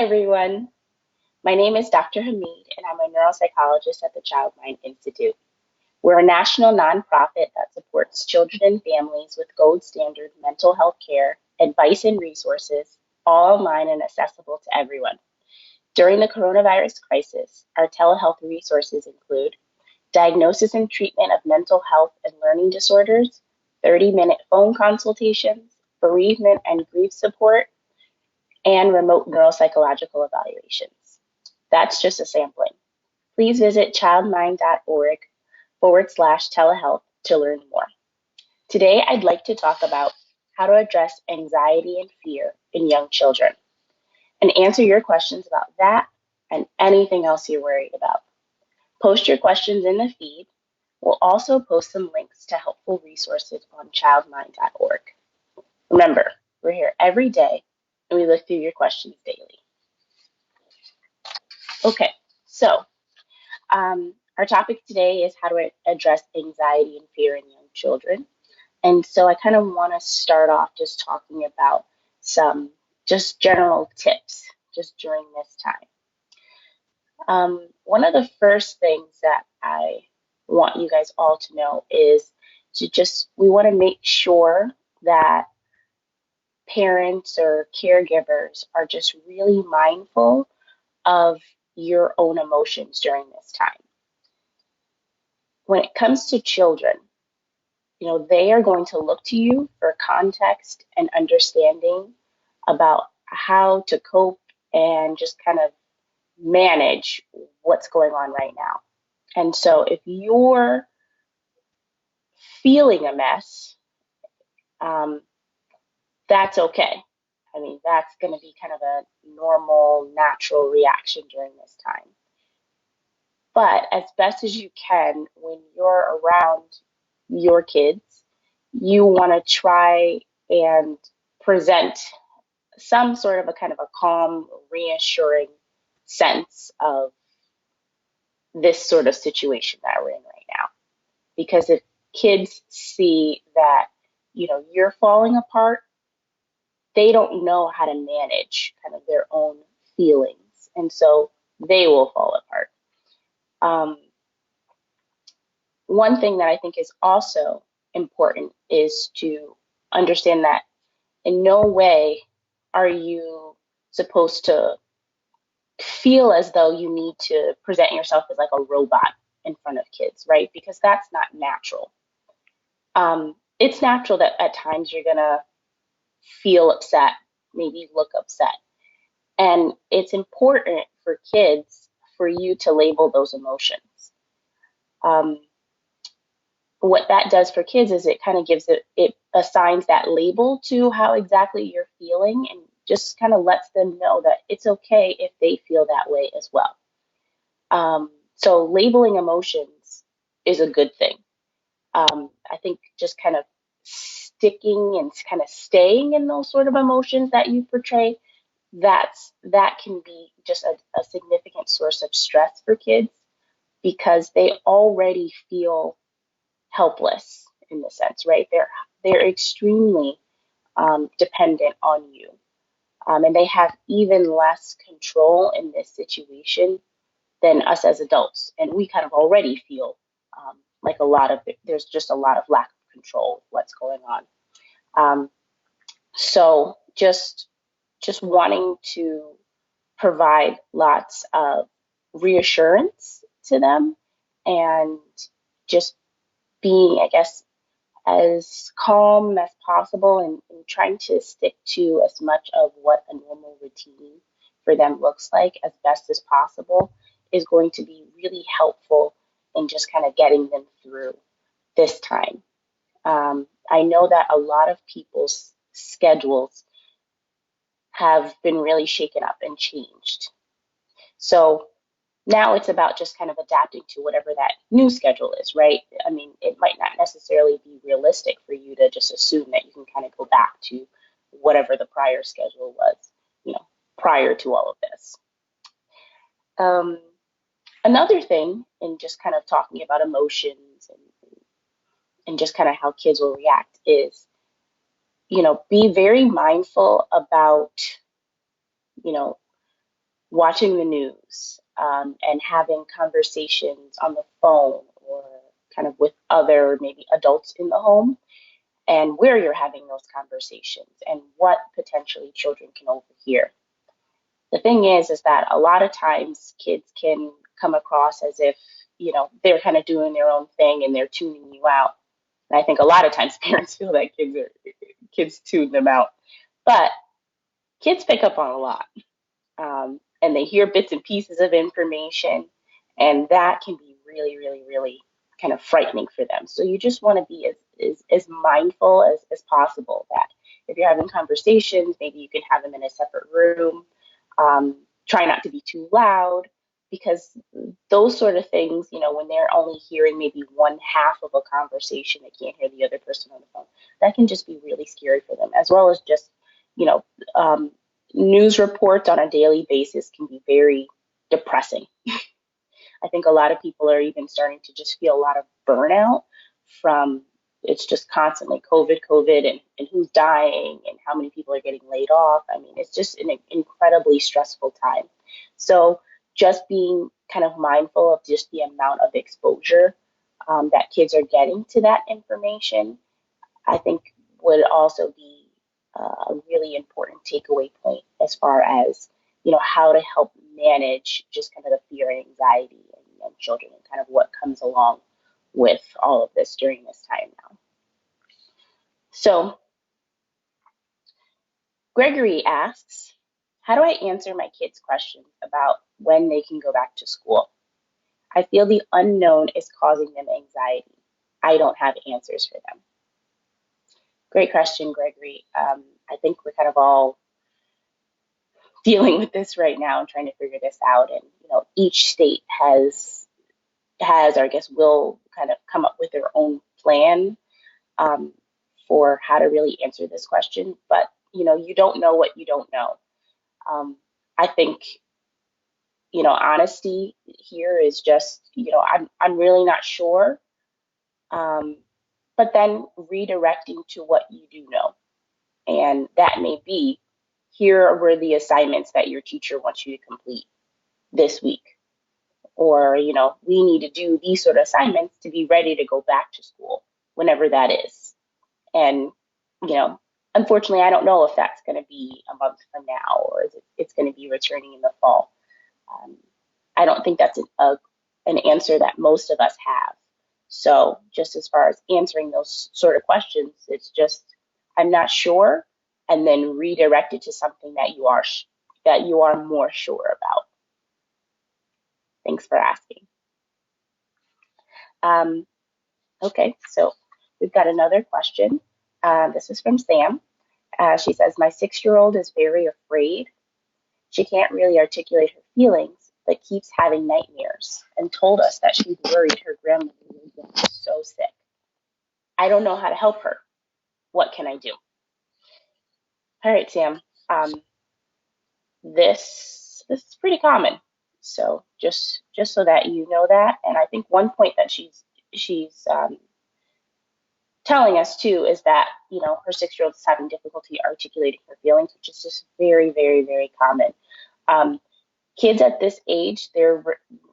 Everyone. My name is Dr. Hamid, and I'm a neuropsychologist at the Child Mind Institute. We're a national nonprofit that supports children and families with gold standard mental health care, advice, and resources, all online and accessible to everyone. During the coronavirus crisis, our telehealth resources include diagnosis and treatment of mental health and learning disorders, 30-minute phone consultations, bereavement and grief support, and remote neuropsychological evaluations. That's just a sampling. Please visit childmind.org/telehealth to learn more. Today, I'd like to talk about how to address anxiety and fear in young children and answer your questions about that and anything else you're worried about. Post your questions in the feed. We'll also post some links to helpful resources on childmind.org. Remember, we're here every day and we look through your questions daily. Okay, so our topic today is how to address anxiety and fear in young children. And so I kind of want to start off just talking about some just general tips just during this time. One of the first things that I want you guys all to know is we want to make sure that parents or caregivers are just really mindful of your own emotions during this time. When it comes to children, they are going to look to you for context and understanding about how to cope and just kind of manage what's going on right now. And so if you're feeling a mess, that's okay. I mean, that's going to be kind of a normal, natural reaction during this time. But as best as you can, when you're around your kids, you want to try and present some sort of a kind of a calm, reassuring sense of this sort of situation that we're in right now. Because if kids see that, you're falling apart, they don't know how to manage kind of their own feelings. And so they will fall apart. One thing that I think is also important is to understand that in no way are you supposed to feel as though you need to present yourself as like a robot in front of kids, right? Because that's not natural. It's natural that at times you're going to feel upset, maybe look upset. And it's important for kids for you to label those emotions. What that does for kids is it kind of it assigns that label to how exactly you're feeling and just kind of lets them know that it's okay if they feel that way as well. So labeling emotions is a good thing. I think just kind of sticking and kind of staying in those sort of emotions that you portray, that can be just a significant source of stress for kids because they already feel helpless in the sense, right? They're extremely dependent on you, and they have even less control in this situation than us as adults, and we kind of already feel like there's just a lot of lack of control of what's going on. So just wanting to provide lots of reassurance to them and just being, I guess, as calm as possible and trying to stick to as much of what a normal routine for them looks like as best as possible is going to be really helpful in just kind of getting them through this time. I know that a lot of people's schedules have been really shaken up and changed. So now it's about just kind of adapting to whatever that new schedule is, right? I mean, it might not necessarily be realistic for you to just assume that you can kind of go back to whatever the prior schedule was, prior to all of this. Another thing in just kind of talking about emotions and just kind of how kids will react is, be very mindful about, watching the news, and having conversations on the phone or kind of with other maybe adults in the home, and where you're having those conversations and what potentially children can overhear. The thing is that a lot of times kids can come across as if, they're kind of doing their own thing and they're tuning you out. And I think a lot of times parents feel that kids tune them out. But kids pick up on a lot. And they hear bits and pieces of information, and that can be really, really, really kind of frightening for them. So you just want to be as mindful as possible that if you're having conversations, maybe you can have them in a separate room. Try not to be too loud, because those sort of things, when they're only hearing maybe one half of a conversation, they can't hear the other person on the phone. That can just be really scary for them, as well as just, you know, um, news reports on a daily basis can be very depressing. I think a lot of people are even starting to just feel a lot of burnout from, it's just constantly COVID, and who's dying and how many people are getting laid off. I mean, it's just an incredibly stressful time. So just being kind of mindful of just the amount of exposure that kids are getting to that information, I think would also be a really important takeaway point as far as, how to help manage just kind of the fear and anxiety in young children, and kind of what comes along with all of this during this time now. So Gregory asks, how do I answer my kids' questions about when they can go back to school? I feel the unknown is causing them anxiety. I don't have answers for them. Great question, Gregory. I think we're kind of all dealing with this right now and trying to figure this out. And each state has, or I guess, will kind of come up with their own plan um, for how to really answer this question. But you don't know what you don't know. I think honesty here is just I'm really not sure. Um, but then redirecting to what you do know, and that may be, here were the assignments that your teacher wants you to complete this week. Or, we need to do these sort of assignments to be ready to go back to school whenever that is. And, unfortunately, I don't know if that's going to be a month from now, or it's going to be returning in the fall. Um, I don't think that's an answer that most of us have. So just as far as answering those sort of questions, it's just, I'm not sure, and then redirect it to something that you are more sure about. Thanks for asking. Um, okay, so we've got another question. This is from Sam. She says, my 6-year-old is very afraid. She can't really articulate her feelings, but keeps having nightmares, and told us that she's worried her grandmother will get so sick. I don't know how to help her. What can I do? All right, Sam. Um, this is pretty common. So just so that you know that, and I think one point that she's telling us too is that her 6-year-old is having difficulty articulating her feelings, which is just very, very, very common. Um, Kids at this age, they're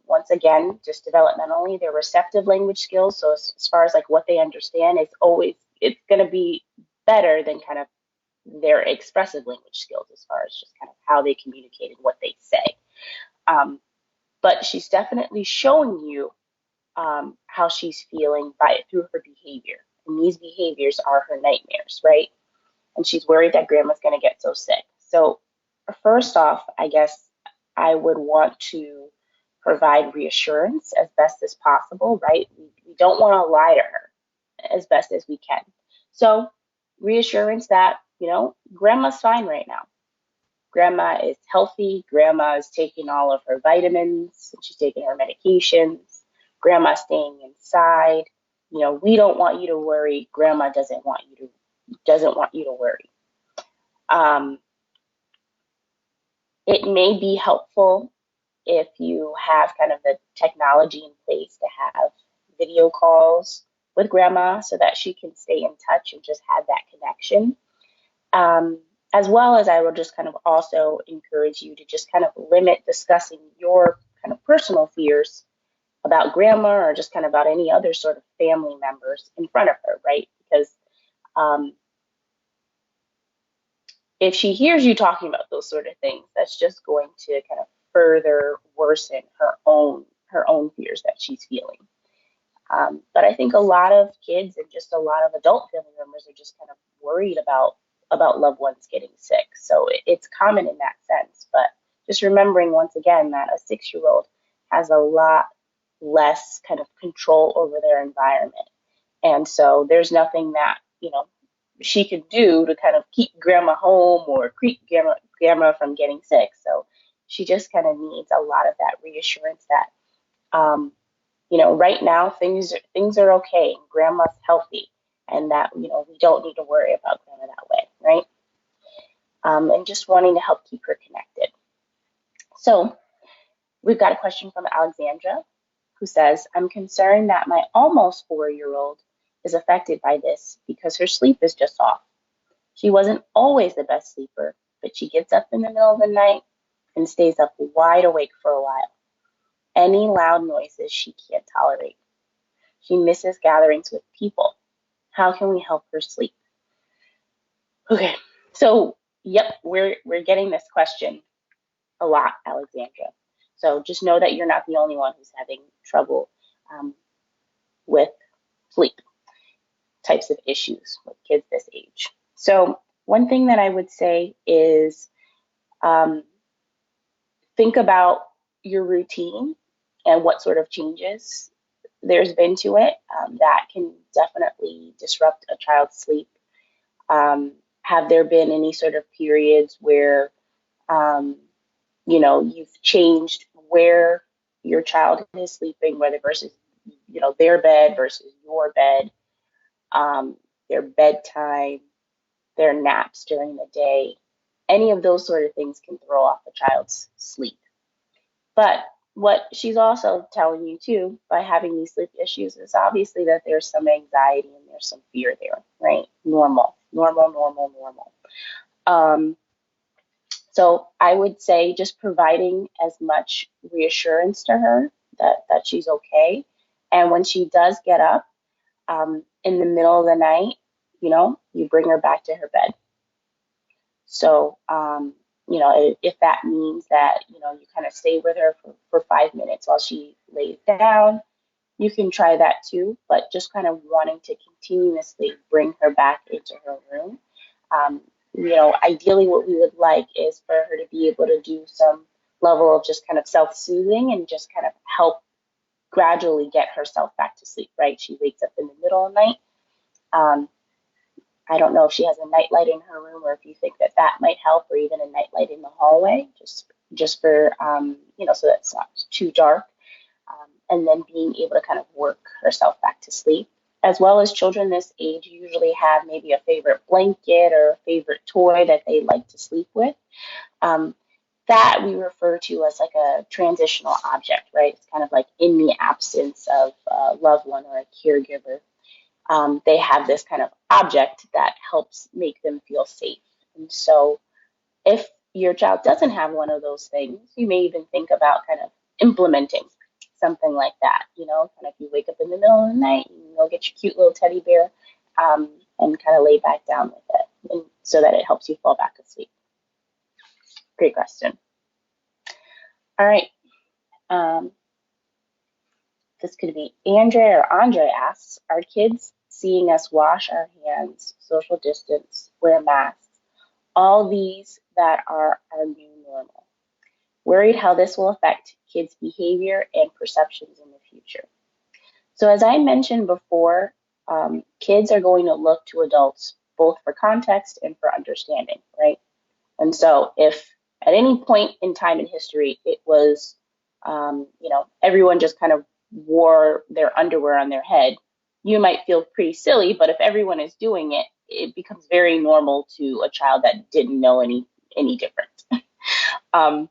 once again just developmentally, their receptive language skills. So as far as like what they understand, it's going to be better than kind of their expressive language skills, as far as just kind of how they communicate and what they say. But she's definitely showing you how she's feeling through her behavior. And these behaviors are her nightmares, right? And she's worried that grandma's going to get so sick. So first off, I guess I would want to provide reassurance as best as possible, right? We don't want to lie to her as best as we can. So reassurance that, grandma's fine right now. Grandma is healthy. Grandma is taking all of her vitamins, and she's taking her medications. Grandma's staying inside. We don't want you to worry. Grandma doesn't want you to worry. Um, it may be helpful if you have kind of the technology in place to have video calls with grandma so that she can stay in touch and just have that connection. as well as I will just kind of also encourage you to just kind of limit discussing your kind of personal fears about grandma or just kind of about any other sort of family members in front of her, right? Because um, if she hears you talking about those sort of things, that's just going to kind of further worsen her own fears that she's feeling. But I think a lot of kids and just a lot of adult family members are just kind of worried about loved ones getting sick. So it's common in that sense. But just remembering once again that a 6-year old has a lot less kind of control over their environment. And so there's nothing that, she could do to kind of keep grandma home or keep grandma from getting sick. So she just kind of needs a lot of that reassurance that right now things are okay. Grandma's healthy, and that we don't need to worry about grandma that way, right? And just wanting to help keep her connected. So we've got a question from Alexandra, who says, "I'm concerned that my almost 4-year-old is affected by this because her sleep is just off. She wasn't always the best sleeper, but she gets up in the middle of the night and stays up wide awake for a while. Any loud noises she can't tolerate. She misses gatherings with people. How can we help her sleep?" Okay, so yep, we're getting this question a lot, Alexandra. So just know that you're not the only one who's having trouble um, with sleep types of issues with kids this age. So one thing that I would say is um, think about your routine and what sort of changes there's been to it. That can definitely disrupt a child's sleep. Have there been any sort of periods where um, you've changed where your child is sleeping, whether versus their bed versus your bed, um, their bedtime, their naps during the day? Any of those sort of things can throw off a child's sleep. But what she's also telling you too by having these sleep issues is obviously that there's some anxiety and there's some fear there, right? Normal, normal, normal, normal. Um, so I would say just providing as much reassurance to her that she's okay. And when she does get up in the middle of the night, you bring her back to her bed. So, if that means that, you kind of stay with her for 5 minutes while she lays down, you can try that too, but just kind of wanting to continuously bring her back into her room. Um, Ideally, what we would like is for her to be able to do some level of just kind of self soothing and just kind of help gradually get herself back to sleep, right? She wakes up in the middle of the night. Um, I don't know if she has a nightlight in her room or if you think that that might help, or even a nightlight in the hallway, just for so that it's not too dark, and then being able to kind of work herself back to sleep. As well as children this age usually have maybe a favorite blanket or a favorite toy that they like to sleep with. Um, that we refer to as like a transitional object, right? It's kind of like in the absence of a loved one or a caregiver, they have this kind of object that helps make them feel safe. And so if your child doesn't have one of those things, you may even think about kind of implementing something like that. Kind of you wake up in the middle of the night, and you'll get your cute little teddy bear and kind of lay back down with it, and so that it helps you fall back asleep. Great question. All right. Um, this could be Andrea or Andre asks, "Are kids seeing us wash our hands, social distance, wear masks, all these that are our new normal? Worried how this will affect kids' behavior and perceptions in the future." So, as I mentioned before, kids are going to look to adults both for context and for understanding, right? And so, if at any point in time in history it was, everyone just kind of wore their underwear on their head, you might feel pretty silly. But if everyone is doing it, it becomes very normal to a child that didn't know any different. um,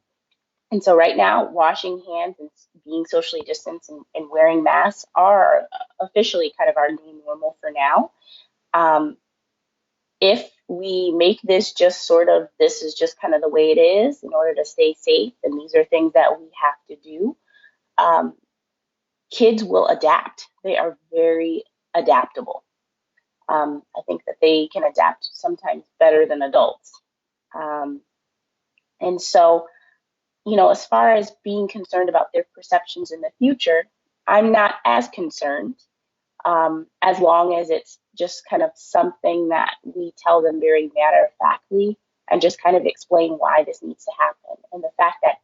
and so right now, washing hands and being socially distanced and wearing masks are officially kind of our new normal for now. Um, if we make this just sort of, this is just kind of the way it is in order to stay safe, and these are things that we have to do, um, kids will adapt. They are very adaptable. I think that they can adapt sometimes better than adults. Um, and so, as far as being concerned about their perceptions in the future, I'm not as concerned, as long as it's just kind of something that we tell them very matter of factly and just kind of explain why this needs to happen. And the fact that,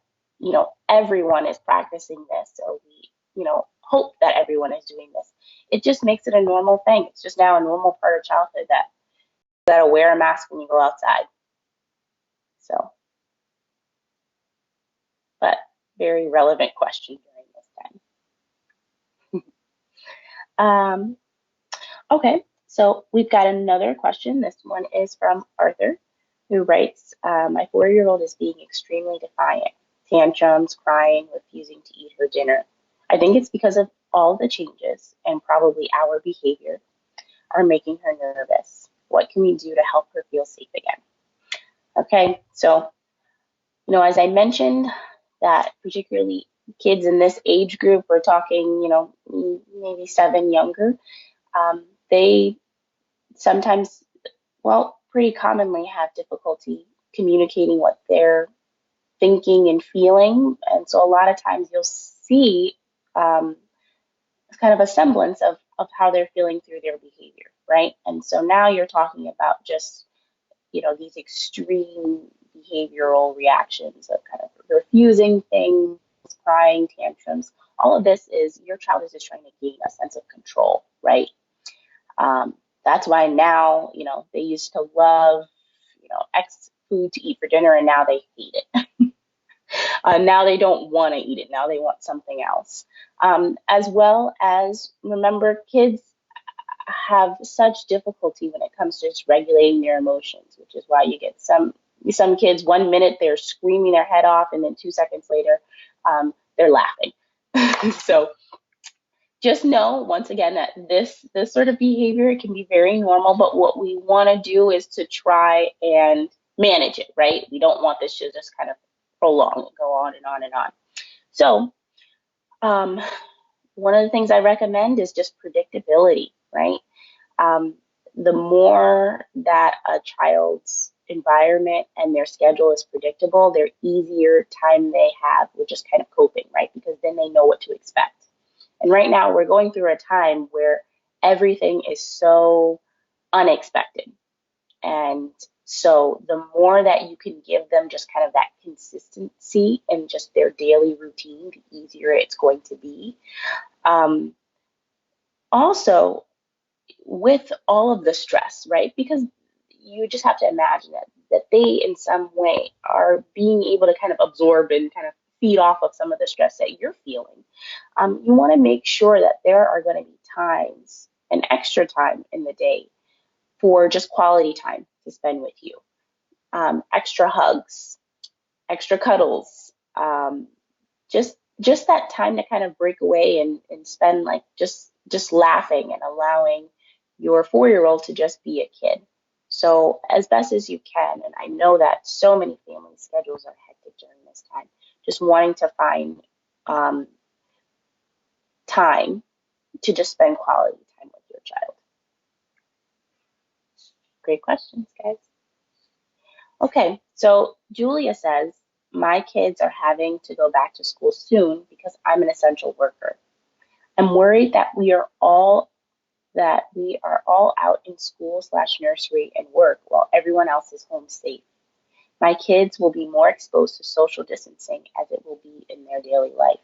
everyone is practicing this, or we, hope that everyone is doing this. It just makes it a normal thing. It's just now a normal part of childhood that you gotta wear a mask when you go outside. So, but very relevant question during this time. Okay, so we've got another question. This one is from Arthur, who writes, my 4-year-old is being extremely defiant, tantrums, crying, refusing to eat her dinner. I think it's because of all the changes and probably our behavior are making her nervous. What can we do to help her feel safe again? Okay, so, as I mentioned, that particularly kids in this age group, we're talking, maybe 7 younger, they sometimes, well, pretty commonly have difficulty communicating what they're thinking and feeling. And so a lot of times you'll see, um, kind of a semblance of how they're feeling through their behavior, right? And so now you're talking about just, these extreme behavioral reactions of kind of refusing things, crying, tantrums. All of this is your child is just trying to gain a sense of control, right? That's why now, they used to love, X food to eat for dinner, and now they hate it. Now they don't want to eat it. Now they want something else. As well as, remember, kids have such difficulty when it comes to just regulating their emotions, which is why you get some kids, 1 minute they're screaming their head off, and then 2 seconds later, they're laughing. So just know, once again, that this sort of behavior, it can be very normal, but what we want to do is to try and manage it, right? We don't want this to just kind of prolong and go on and on and on. So, um, one of the things I recommend is just predictability, right? Um, the more that a child's environment and their schedule is predictable, their easier time they have with just kind of coping, right? Because then they know what to expect. And right now, we're going through a time where everything is so unexpected. And so, the more that you can give them just kind of that consistency in just their daily routine, the easier it's going to be. Um, Also, with all of the stress, right? Because you just have to imagine that they, in some way, are being able to kind of absorb and kind of feed off of some of the stress that you're feeling. You want to make sure that there are going to be times, an extra time in the day for just quality time to spend with you. Extra hugs, extra cuddles, just that time to kind of break away and spend, like, just laughing and allowing your 4-year-old to just be a kid. So as best as you can, and I know that so many family schedules are hectic during this time, just wanting to find, um, time to just spend quality time with your child. Great questions, guys. Okay, so Julia says, my kids are having to go back to school soon because I'm an essential worker. I'm worried that we are all out in school slash nursery and work while everyone else is home safe. My kids will be more exposed to social distancing as it will be in their daily life.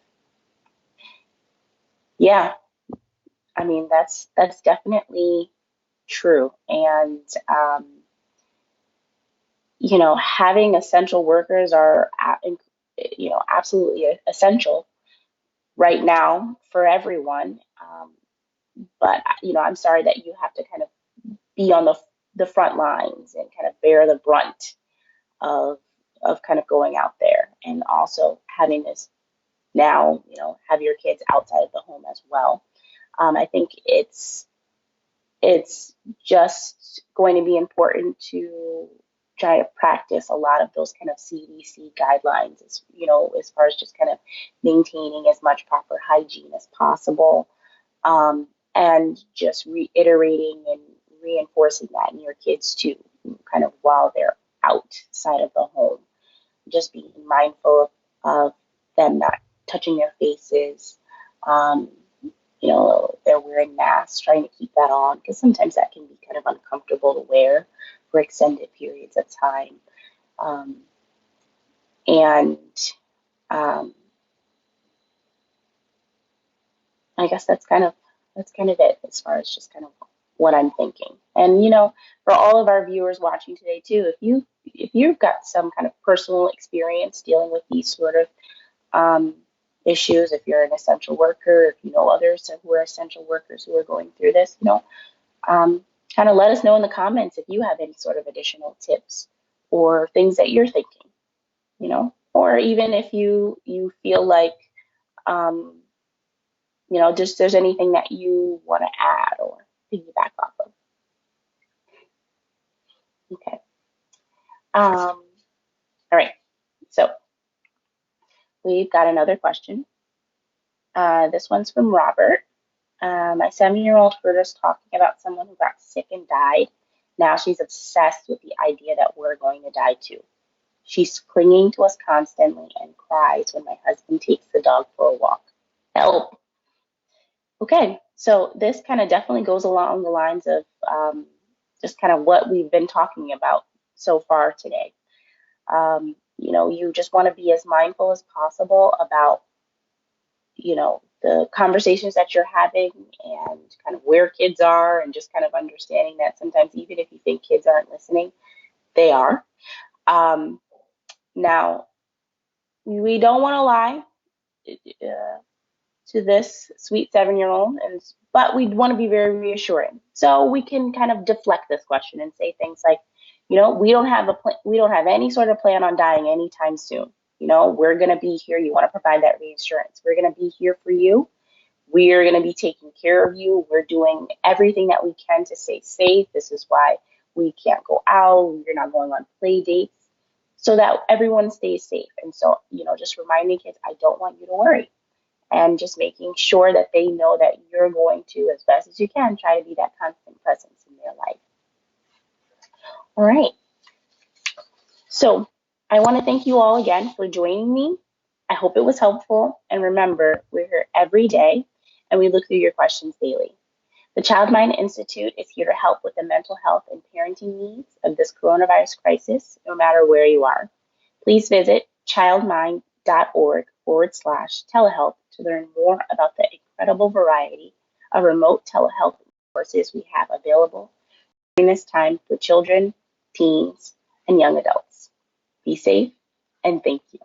Yeah, I mean, that's definitely true. And having essential workers are, absolutely essential right now for everyone. But I'm sorry that you have to kind of be on the front lines and kind of bear the brunt of kind of going out there, and also having this now, have your kids outside of the home as well. I think it's it's just going to be important to try to practice a lot of those kind of CDC guidelines, as you know, as far as just kind of maintaining as much proper hygiene as possible, and just reiterating and reinforcing that in your kids too, kind of while they're outside of the home. Just being mindful of them not touching their faces. Um, they're wearing masks, trying to keep that on because sometimes that can be kind of uncomfortable to wear for extended periods of time. Um, and um, I guess that's kind of it as far as just kind of what I'm thinking. And for all of our viewers watching today too, if you've got some kind of personal experience dealing with these sort of um, issues, if you're an essential worker, if you know others who are essential workers who are going through this, kind of let us know in the comments if you have any sort of additional tips or things that you're thinking, or even if you feel like um, just there's anything that you want to add or piggyback off of. Okay. All right. So we've got another question. This one's from Robert. My 7-year-old heard us talking about someone who got sick and died. Now she's obsessed with the idea that we're going to die too. She's clinging to us constantly and cries when my husband takes the dog for a walk. Help. Okay, so this kind of definitely goes along the lines of just kind of what we've been talking about so far today. You just want to be as mindful as possible about the conversations that you're having and kind of where kids are, and just kind of understanding that sometimes even if you think kids aren't listening, they are. Um, Now, we don't want to lie to this sweet 7-year-old, but we want to be very reassuring. So we can kind of deflect this question and say things like, we don't have any sort of plan on dying anytime soon. We're going to be here. You want to provide that reassurance. We're going to be here for you. We're going to be taking care of you. We're doing everything that we can to stay safe. This is why we can't go out. You're not going on play dates so that everyone stays safe. And so, just reminding kids, I don't want you to worry. And just making sure that they know that you're going to, as best as you can, try to be that constant presence in their life. All right. So I want to thank you all again for joining me. I hope it was helpful. And remember, we're here every day and we look through your questions daily. The Child Mind Institute is here to help with the mental health and parenting needs of this coronavirus crisis, no matter where you are. Please visit childmind.org/telehealth to learn more about the incredible variety of remote telehealth resources we have available during this time for children, teens, and young adults. Be safe and thank you.